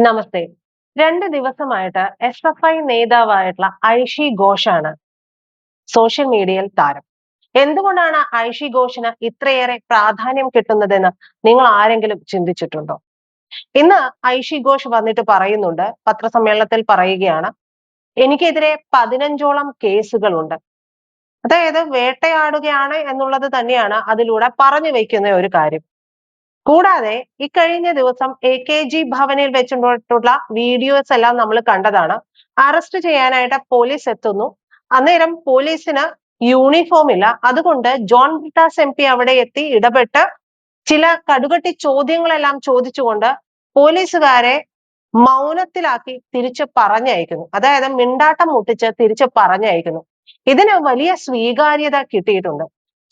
നമസ്തേ. 2 ദിവസമായിട്ട് SFI നേതാവായിട്ടുള്ള Aishe ഘോഷാണ് social മീഡിയയിൽ താരം. എന്തുകൊണ്ടാണ് ഐഷി ഘോഷിന് ഇത്രയേറെ പ്രാധാന്യം കിട്ടുന്നതെന്ന് നിങ്ങൾ ആരെങ്കിലും ചിന്തിച്ചിട്ടുണ്ടോ? ഇന്ന് ഐഷി ഘോഷ് വന്നിട്ട് പറയുന്നുണ്ട്, പത്രസമ്മേളനത്തിൽ പറയുകയാണ്, എനിക്കെതിരെ 15ഓളം കേസുകളുണ്ട്. അതായത് വേട്ടയാടുകയാണ് എന്നുള്ളത് തന്നെയാണ് അതിലൂടെ പറഞ്ഞു വെക്കുന്ന ഒരു കാര്യം. കൂടാതെ ഇക്കഴിഞ്ഞ ദിവസം എ.കെ.ജി ഭവനിൽ വെച്ചിട്ടുള്ള വീഡിയോസ് എല്ലാം നമ്മൾ കണ്ടതാണ്. അറസ്റ്റ് ചെയ്യാനായിട്ട് പോലീസ് എത്തുന്നു. അന്നേരം പോലീസിന് യൂണിഫോം ഇല്ല. അതുകൊണ്ട് ജോൺ ബ്രിട്ടാസ് എം.പി അവിടെ എത്തി ഇടപെട്ട് ചില കടുകട്ടി ചോദ്യങ്ങളെല്ലാം ചോദിച്ചുകൊണ്ട് പോലീസുകാരെ മൗനത്തിലാക്കി തിരിച്ച് പറഞ്ഞയക്കുന്നു. അതായത് മിണ്ടാട്ടം മുട്ടിച്ച് തിരിച്ച് പറഞ്ഞയക്കുന്നു. ഇതിന് വലിയ സ്വീകാര്യത കിട്ടിയിട്ടുണ്ട്.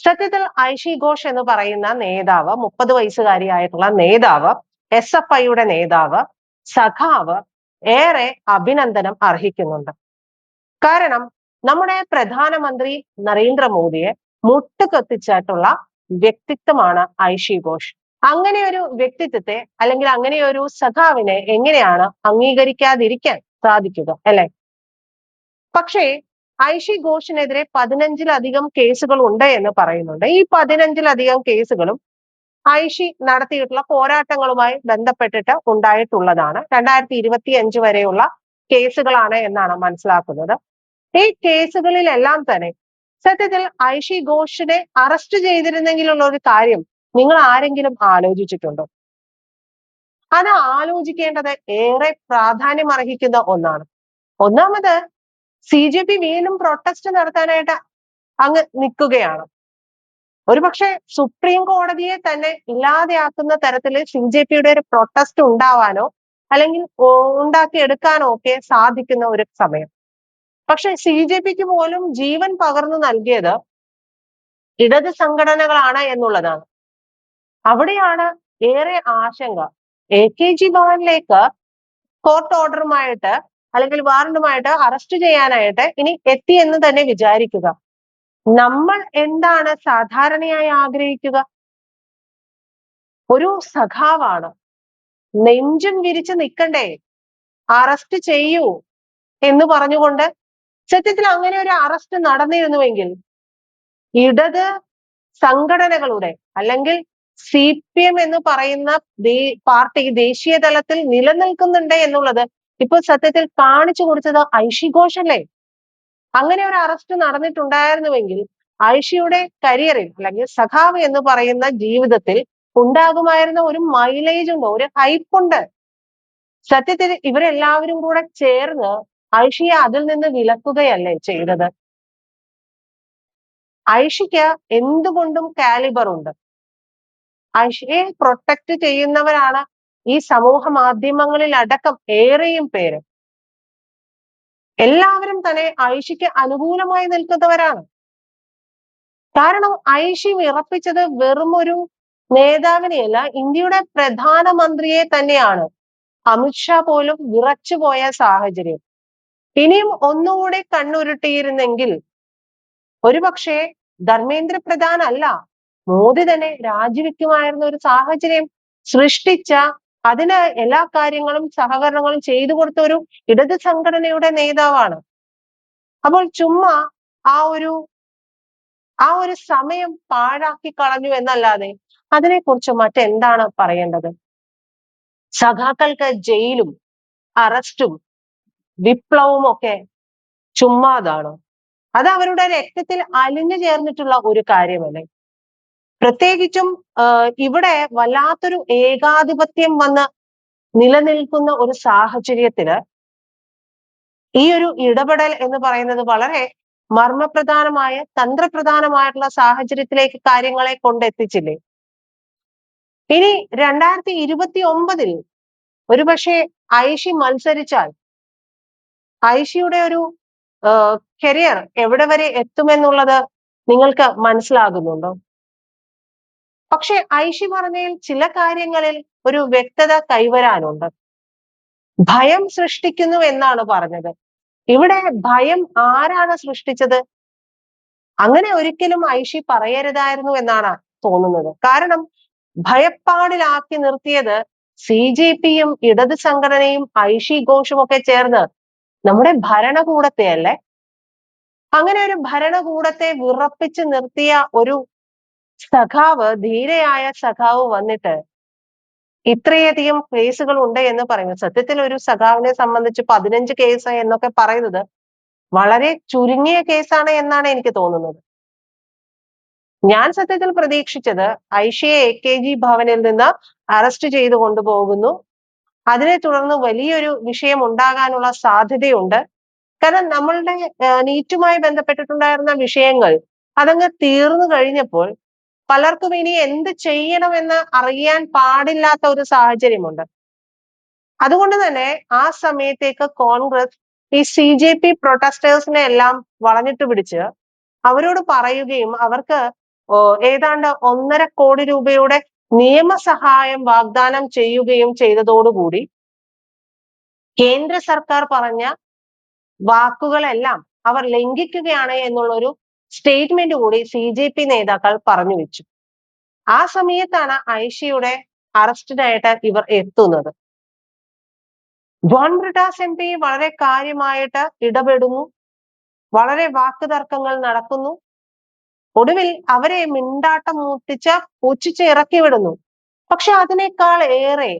സത്യത്തിൽ ഐഷി ഘോഷ് എന്ന് പറയുന്ന നേതാവ്, 30 വയസ്സുകാരിയായിട്ടുള്ള നേതാവ്, എസ്എഫ്ഐയുടെ നേതാവ്, സഖാവ് ഏറെ അഭിനന്ദനം അർഹിക്കുന്നുണ്ട്. കാരണം നമ്മുടെ പ്രധാനമന്ത്രി നരേന്ദ്രമോദിയെ മുട്ടുകത്തിച്ചിട്ടുള്ള വ്യക്തിത്വമാണ് ഐഷി ഘോഷ്. അങ്ങനെ ഒരു വ്യക്തിത്വത്തെ അല്ലെങ്കിൽ അങ്ങനെ ഒരു സഖാവിനെ എങ്ങനെയാണ് അംഗീകരിക്കാതിരിക്കാൻ സാധിക്കുക, അല്ലെ? പക്ഷേ ഐഷി ഘോഷിനെതിരെ 15ലധികം കേസുകൾ ഉണ്ട് എന്ന് പറയുന്നുണ്ട്. ഈ 15ലധികം കേസുകളും ഐഷി നടത്തിയിട്ടുള്ള പോരാട്ടങ്ങളുമായി ബന്ധപ്പെട്ടിട്ട് ഉണ്ടായിട്ടുള്ളതാണ്. 2025 വരെയുള്ള കേസുകളാണ് എന്നാണ് മനസ്സിലാക്കുന്നത്. ഈ കേസുകളിലെല്ലാം തന്നെ സത്യത്തിൽ ഐഷി ഘോഷിനെ അറസ്റ്റ് ചെയ്തിരുന്നെങ്കിലുള്ള ഒരു കാര്യം നിങ്ങൾ ആരെങ്കിലും ആലോചിച്ചിട്ടുണ്ടോ? അത് ആലോചിക്കേണ്ടത് ഏറെ പ്രാധാന്യം അർഹിക്കുന്ന ഒന്നാണ്. ഒന്നാമത് CJP വീണ്ടും പ്രൊട്ടസ്റ്റ് നടത്താനായിട്ട് അങ്ങ് നിൽക്കുകയാണ്. ഒരുപക്ഷെ സുപ്രീം കോടതിയെ തന്നെ ഇല്ലാതെയാക്കുന്ന തരത്തിൽ CJPയുടെ ഒരു പ്രൊട്ടസ്റ്റ് ഉണ്ടാവാനോ അല്ലെങ്കിൽ ഉണ്ടാക്കിയെടുക്കാനോ ഒക്കെ സാധിക്കുന്ന ഒരു സമയം. പക്ഷെ CJPക്ക് പോലും ജീവൻ പകർന്നു നൽകിയത് ഇടത് സംഘടനകളാണ് എന്നുള്ളതാണ്. അവിടെയാണ് ഏറെ ആശങ്ക. എ.കെ.ജി ഭവനിലേക്ക് കോർട്ട് ഓർഡറുമായിട്ട് അല്ലെങ്കിൽ വാറണ്ടുമായിട്ട് അറസ്റ്റ് ചെയ്യാനായിട്ട് ഇനി എത്തി എന്ന് തന്നെ വിചാരിക്കുക. നമ്മൾ എന്താണ് സാധാരണയായി ആഗ്രഹിക്കുക? ഒരു സഖാവാണ്, നെഞ്ചും വിരിച്ച് നിൽക്കണ്ടേ, അറസ്റ്റ് ചെയ്യൂ എന്ന് പറഞ്ഞുകൊണ്ട് സത്യത്തിൽ അങ്ങനെ ഒരു അറസ്റ്റ് നടന്നിരുന്നുവെങ്കിൽ ഇടത് സംഘടനകളുടെ അല്ലെങ്കിൽ CPM എന്ന് പറയുന്ന പാർട്ടി ദേശീയ തലത്തിൽ നിലനിൽക്കുന്നുണ്ട് എന്നുള്ളത് ഇപ്പൊ സത്യത്തിൽ കാണിച്ചു കൊടുത്തത് ഐഷി ഘോഷ് അല്ലേ? അങ്ങനെ ഒരു അറസ്റ്റ് നടന്നിട്ടുണ്ടായിരുന്നുവെങ്കിൽ ഐഷിയുടെ കരിയറിൽ അല്ലെങ്കിൽ സഖാവ് എന്ന് പറയുന്ന ജീവിതത്തിൽ ഉണ്ടാകുമായിരുന്ന ഒരു മൈലേജ് ഉണ്ട്, ഒരു ഹൈപ്പ് ഉണ്ട്. സത്യത്തിൽ ഇവരെല്ലാവരും കൂടെ ചേർന്ന് ഐഷിയെ അതിൽ നിന്ന് വിലക്കുകയല്ലേ ചെയ്തത്? ഐഷിക്ക് എന്തുകൊണ്ടും കാലിബർ ഉണ്ട്. ഐഷിയെ പ്രൊട്ടക്ട് ചെയ്യുന്നവരാണ് ഈ സമൂഹ മാധ്യമങ്ങളിൽ അടക്കം ഏറെയും പേര്. എല്ലാവരും തന്നെ ഐഷിക്ക് അനുകൂലമായി നിൽക്കുന്നവരാണ്. കാരണം ഐഷി വിറപ്പിച്ചത് വെറും ഒരു നേതാവിനെയല്ല, ഇന്ത്യയുടെ പ്രധാനമന്ത്രിയെ തന്നെയാണ്. അമിത്ഷാ പോലും വിറച്ചുപോയ സാഹചര്യം. ഇനിയും ഒന്നുകൂടി കണ്ണുരുട്ടിയിരുന്നെങ്കിൽ ഒരുപക്ഷെ ധർമ്മേന്ദ്ര പ്രധാൻ അല്ല, മോദി തന്നെ രാജിവെക്കുമായിരുന്ന ഒരു സാഹചര്യം സൃഷ്ടിച്ച, അതിന് എല്ലാ കാര്യങ്ങളും സഹകരണങ്ങളും ചെയ്തു കൊടുത്ത ഒരു ഇടത് സംഘടനയുടെ നേതാവാണ്. അപ്പോൾ ചുമ്മാ ആ ഒരു സമയം പാഴാക്കി കളഞ്ഞു എന്നല്ലാതെ അതിനെക്കുറിച്ച് മറ്റെന്താണ് പറയേണ്ടത്? സഖാക്കൾക്ക് ജയിലും അറസ്റ്റും വിപ്ലവവും ഒക്കെ ചുമ്മാതാണോ? അത് അവരുടെ രക്തത്തിൽ അലിഞ്ഞു ചേർന്നിട്ടുള്ള ഒരു കാര്യമല്ലേ? പ്രത്യേകിച്ചും ഇവിടെ വല്ലാത്തൊരു ഏകാധിപത്യം വന്ന് നിലനിൽക്കുന്ന ഒരു സാഹചര്യത്തില് ഈ ഒരു ഇടപെടൽ എന്ന് പറയുന്നത് വളരെ മർമ്മപ്രധാനമായ തന്ത്രപ്രധാനമായിട്ടുള്ള സാഹചര്യത്തിലേക്ക് കാര്യങ്ങളെ കൊണ്ടെത്തിച്ചില്ലേ? ഇനി 2029 ഒരുപക്ഷെ ഐഷി മത്സരിച്ചാൽ ഐഷിയുടെ ഒരു കരിയർ എവിടെ വരെ എത്തുമെന്നുള്ളത് നിങ്ങൾക്ക് മനസ്സിലാകുന്നുണ്ടോ? പക്ഷെ ഐഷി പറഞ്ഞതിൽ ചില കാര്യങ്ങളിൽ ഒരു വ്യക്തത കൈവരാനുണ്ട്. ഭയം സൃഷ്ടിക്കുന്നു എന്നാണ് പറഞ്ഞത്. ഇവിടെ ഭയം ആരാണ് സൃഷ്ടിച്ചത്? അങ്ങനെ ഒരിക്കലും ഐഷി പറയരുതായിരുന്നു എന്നാണ് തോന്നുന്നത്. കാരണം ഭയപ്പാടിലാക്കി നിർത്തിയത് CJP-യും ഇടത് സംഘടനയും ഐഷി ഘോഷും ഒക്കെ ചേർന്ന് നമ്മുടെ ഭരണകൂടത്തെ അല്ലേ, അങ്ങനെ ഒരു ഭരണകൂടത്തെ വിറപ്പിച്ച് നിർത്തിയ ഒരു സഖാവ്, ധീരയായ സഖാവ് വന്നിട്ട് ഇത്രയധികം കേസുകൾ ഉണ്ട് എന്ന് പറയുന്നു. സത്യത്തിൽ ഒരു സഖാവിനെ സംബന്ധിച്ച് 15 കേസ് എന്നൊക്കെ പറയുന്നത് വളരെ ചുരുങ്ങിയ കേസാണ് എന്നാണ് എനിക്ക് തോന്നുന്നത്. ഞാൻ സത്യത്തിൽ പ്രതീക്ഷിച്ചത് ഐഷയെ AKG ഭവനിൽ നിന്ന് അറസ്റ്റ് ചെയ്തു കൊണ്ടുപോകുന്നു, അതിനെ തുടർന്ന് വലിയൊരു വിഷയം ഉണ്ടാകാനുള്ള സാധ്യതയുണ്ട്. കാരണം നമ്മളുടെ നീറ്റുമായി ബന്ധപ്പെട്ടിട്ടുണ്ടായിരുന്ന വിഷയങ്ങൾ അതങ്ങ് തീർന്നു കഴിഞ്ഞപ്പോൾ പലർക്കും ഇനി എന്ത് ചെയ്യണമെന്ന് അറിയാൻ പാടില്ലാത്ത ഒരു സാഹചര്യമുണ്ട്. അതുകൊണ്ട് തന്നെ ആ സമയത്തേക്ക് കോൺഗ്രസ് ഈ CJP പ്രൊട്ടസ്റ്റേഴ്സിനെ എല്ലാം വളഞ്ഞിട്ട് പിടിച്ച് അവരോട് പറയുകയും അവർക്ക് ഏതാണ്ട് 1.5 കോടി രൂപയുടെ നിയമസഹായം വാഗ്ദാനം ചെയ്യുകയും ചെയ്തതോടുകൂടി കേന്ദ്ര സർക്കാർ പറഞ്ഞ വാക്കുകളെല്ലാം അവർ ലംഘിക്കുകയാണ് എന്നുള്ളൊരു സ്റ്റേറ്റ്മെന്റ് കൂടി CJP നേതാക്കൾ പറഞ്ഞു വെച്ചു. ആ സമയത്താണ് ഐഷയുടെ അറസ്റ്റിനായിട്ട് ഇവർ എത്തുന്നത്. ജോൺ ബ്രിട്ടാസ് MP വളരെ കാര്യമായിട്ട് ഇടപെടുന്നു, വളരെ വാക്കുതർക്കങ്ങൾ നടക്കുന്നു. ഒടുവിൽ അവരെ മിണ്ടാട്ടം മുട്ടിച്ച് പുച്ഛിച്ച് ഇറക്കി വിടുന്നു. പക്ഷെ അതിനേക്കാൾ ഏറെ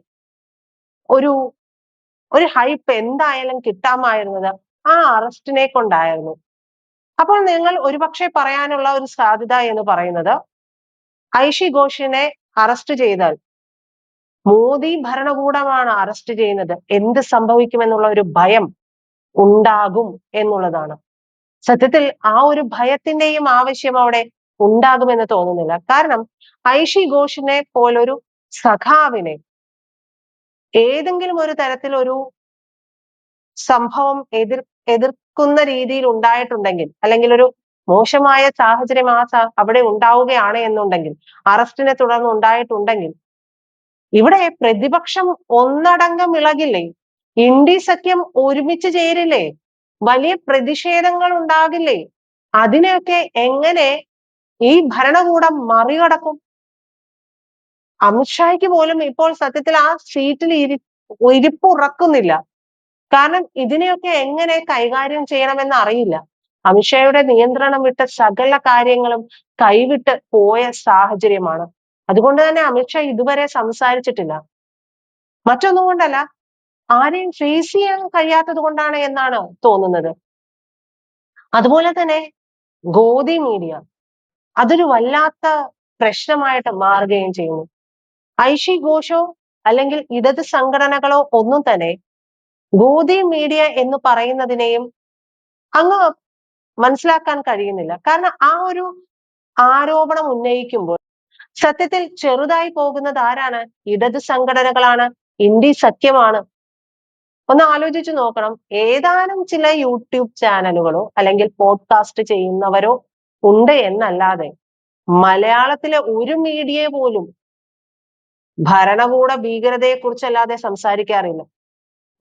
ഒരു ഹൈപ്പ് എന്തായാലും കിട്ടാമായിരുന്നത് ആ അറസ്റ്റിനെ കൊണ്ടായിരുന്നു. അപ്പോൾ നിങ്ങൾ ഒരുപക്ഷെ പറയാനുള്ള ഒരു സാധ്യത എന്ന് പറയുന്നത്, ഐഷി ഘോഷിനെ അറസ്റ്റ് ചെയ്താൽ മോദി ഭരണകൂടമാണ് അറസ്റ്റ് ചെയ്യുന്നത്, എന്ത് സംഭവിക്കുമെന്നുള്ള ഒരു ഭയം ഉണ്ടാകും എന്നുള്ളതാണ്. സത്യത്തിൽ ആ ഒരു ഭയത്തിന്റെയും ആവശ്യം അവിടെ ഉണ്ടാകുമെന്ന് തോന്നുന്നില്ല. കാരണം ഐഷി ഘോഷിനെ പോലൊരു സഖാവിനെ ഏതെങ്കിലും ഒരു തരത്തിൽ ഒരു സംഭവം എതിർക്കുന്ന രീതിയിൽ ഉണ്ടായിട്ടുണ്ടെങ്കിൽ, അല്ലെങ്കിൽ ഒരു മോശമായ സാഹചര്യം അവിടെ ഉണ്ടാവുകയാണ് എന്നുണ്ടെങ്കിൽ, അറസ്റ്റിനെ തുടർന്ന് ഉണ്ടായിട്ടുണ്ടെങ്കിൽ, ഇവിടെ പ്രതിപക്ഷം ഒന്നടങ്കം ഇളകില്ലേ? ഇന്ത്യ സഖ്യം ഒരുമിച്ച് ചേരില്ലേ? വലിയ പ്രതിഷേധങ്ങൾ ഉണ്ടാകില്ലേ? അതിനെയൊക്കെ എങ്ങനെ ഈ ഭരണകൂടം മറികടക്കും? അമിത്ഷായ്ക്ക് പോലും ഇപ്പോൾ സത്യത്തിൽ ആ സീറ്റിൽ ഇരിപ്പുറക്കുന്നില്ല. കാരണം ഇതിനെയൊക്കെ എങ്ങനെ കൈകാര്യം ചെയ്യണമെന്ന് അറിയില്ല. അമിത്ഷായുടെ നിയന്ത്രണം വിട്ട സകല കാര്യങ്ങളും കൈവിട്ട് പോയ സാഹചര്യമാണ്. അതുകൊണ്ട് തന്നെ അമിത്ഷാ ഇതുവരെ സംസാരിച്ചിട്ടില്ല. മറ്റൊന്നും കൊണ്ടല്ല, ആരെയും ഫേസ് ചെയ്യാൻ കഴിയാത്തത് കൊണ്ടാണ് എന്നാണ് തോന്നുന്നത്. അതുപോലെ തന്നെ ഗോദി മീഡിയ അതൊരു വല്ലാത്ത പ്രശ്നമായിട്ട് മാറുകയും ചെയ്യുന്നു. ഐഷി ഘോഷോ അല്ലെങ്കിൽ ഇടത് സംഘടനകളോ ഒന്നും തന്നെ ഗോദി മീഡിയ എന്ന് പറയുന്നതിനെയും അങ്ങ് മനസ്സിലാക്കാൻ കഴിയുന്നില്ല. കാരണം ആ ഒരു ആരോപണം ഉന്നയിക്കുമ്പോൾ സത്യത്തിൽ ചെറുതായി പോകുന്നത് ആരാണ്? ഇടത് സംഘടനകളാണ്, ഇന്ത്യ സഖ്യമാണ്. ഒന്ന് ആലോചിച്ച് നോക്കണം. ഏതാനും ചില യൂട്യൂബ് ചാനലുകളോ അല്ലെങ്കിൽ പോഡ്കാസ്റ്റ് ചെയ്യുന്നവരോ ഉണ്ട് എന്നല്ലാതെ മലയാളത്തിലെ ഒരു മീഡിയ പോലും ഭരണകൂട ഭീകരതയെ കുറിച്ചല്ലാതെ സംസാരിക്കാറില്ല.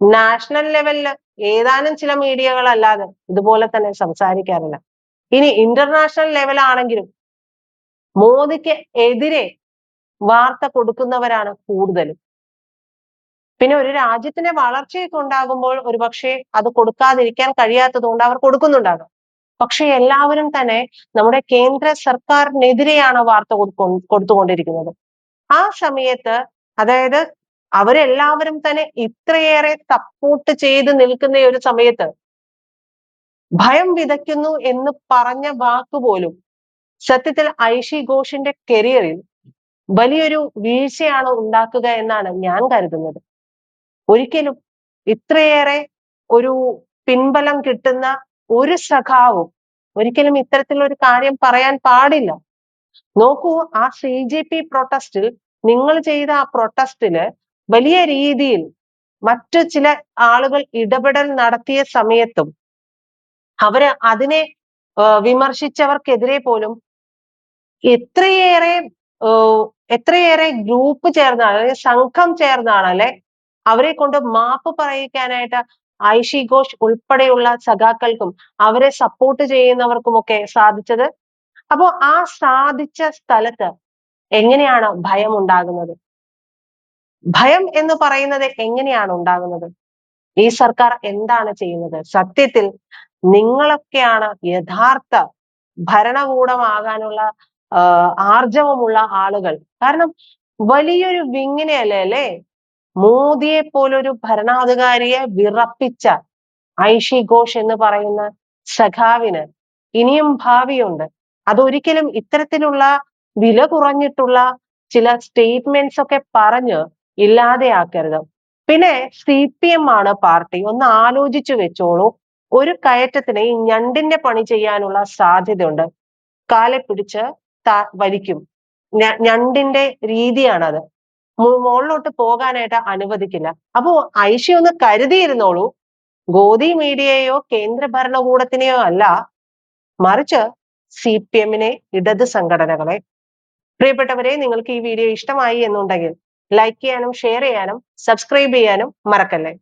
നാഷണൽ ലെവലില് ഏതാനും ചില മീഡിയകൾ അല്ലാതെ ഇതുപോലെ തന്നെ സംസാരിക്കാറില്ല. ഇനി ഇന്റർനാഷണൽ ലെവൽ ആണെങ്കിലും മോദിക്ക് എതിരെ വാർത്ത കൊടുക്കുന്നവരാണ് കൂടുതലും. പിന്നെ ഒരു രാജ്യത്തിന്റെ വളർച്ചയൊക്കെ ഉണ്ടാകുമ്പോൾ ഒരുപക്ഷെ അത് കൊടുക്കാതിരിക്കാൻ കഴിയാത്തത് കൊണ്ട് അവർ കൊടുക്കുന്നുണ്ടാകും. പക്ഷെ എല്ലാവരും തന്നെ നമ്മുടെ കേന്ദ്ര സർക്കാരിനെതിരെയാണ് വാർത്ത കൊടുത്തുകൊണ്ടിരിക്കുന്നത്. ആ സമയത്ത്, അതായത് അവരെല്ലാവരും തന്നെ ഇത്രയേറെ സപ്പോർട്ട് ചെയ്ത് നിൽക്കുന്ന ഒരു സമയത്ത് ഭയം വിതയ്ക്കുന്നു എന്ന് പറഞ്ഞ വാക്കുപോലും സത്യത്തിൽ ഐഷി ഘോഷിന്റെ കരിയറിൽ വലിയൊരു വീഴ്ചയാണ് ഉണ്ടാക്കുക എന്നാണ് ഞാൻ കരുതുന്നത്. ഒരിക്കലും ഇത്രയേറെ ഒരു പിൻബലം കിട്ടുന്ന ഒരു സഖാവും ഒരിക്കലും ഇത്തരത്തിലൊരു കാര്യം പറയാൻ പാടില്ല. നോക്കൂ, ആ CJP പ്രൊട്ടസ്റ്റിൽ, നിങ്ങൾ ചെയ്ത ആ പ്രൊട്ടസ്റ്റില് വലിയ രീതിയിൽ മറ്റു ചില ആളുകൾ ഇടപെടൽ നടത്തിയ സമയത്തും അവര് അതിനെ വിമർശിച്ചവർക്കെതിരെ പോലും എത്രയേറെ ഗ്രൂപ്പ് ചേർന്നാണ്, അല്ലെങ്കിൽ സംഘം ചേർന്നാണ് അല്ലെ അവരെ കൊണ്ട് മാപ്പ് പറയിക്കാനായിട്ട് ഐഷി ഘോഷ് ഉൾപ്പെടെയുള്ള സഖാക്കൾക്കും അവരെ സപ്പോർട്ട് ചെയ്യുന്നവർക്കുമൊക്കെ സാധിച്ചത്. അപ്പോ ആ സാധിച്ച സ്ഥലത്ത് എങ്ങനെയാണ് ഭയം ഉണ്ടാകുന്നത്? ഭയം എന്ന് പറയുന്നത് എങ്ങനെയാണ് ഉണ്ടാകുന്നത്? ഈ സർക്കാർ എന്താണ് ചെയ്യുന്നത്? സത്യത്തിൽ നിങ്ങളൊക്കെയാണ് യഥാർത്ഥ ഭരണകൂടമാകാനുള്ള ആർജവമുള്ള ആളുകൾ. കാരണം വലിയൊരു വിങ്ങിനെയല്ലേ അല്ലേ മോദിയെ പോലൊരു ഭരണാധികാരിയെ വിറപ്പിച്ച ഐഷി ഘോഷ് എന്ന് പറയുന്ന സഖാവിന് ഇനിയും ഭാവിയുണ്ട്. അതൊരിക്കലും ഇത്തരത്തിലുള്ള വില കുറഞ്ഞിട്ടുള്ള ചില സ്റ്റേറ്റ്മെന്റ്സ് ഒക്കെ പറഞ്ഞ് ഇല്ലാതെയാക്കരുത്. പിന്നെ CPM ആണ് പാർട്ടി. ഒന്ന് ആലോചിച്ചു വെച്ചോളൂ. ഒരു കയറ്റത്തിന് ഈ ഞണ്ടിന്റെ പണി ചെയ്യാനുള്ള സാധ്യതയുണ്ട്. കാലെ പിടിച്ച് വലിക്കും. ഞണ്ടിന്റെ രീതിയാണത്. മുകളിലോട്ട് പോകാനായിട്ട് അനുവദിക്കില്ല. അപ്പോ ഐഷി ഒന്ന് കരുതിയിരുന്നോളൂ. ഗോദി മീഡിയയോ കേന്ദ്ര ഭരണകൂടത്തിനെയോ അല്ല, മറിച്ച് CPM-നെ, ഇടത് സംഘടനകളെ. പ്രിയപ്പെട്ടവരെ, നിങ്ങൾക്ക് ഈ വീഡിയോ ഇഷ്ടമായി എന്നുണ്ടെങ്കിൽ ലൈക്ക് ചെയ്യാനും ഷെയർ ചെയ്യാനും സബ്സ്ക്രൈബ് ചെയ്യാനും മറക്കല്ലേ.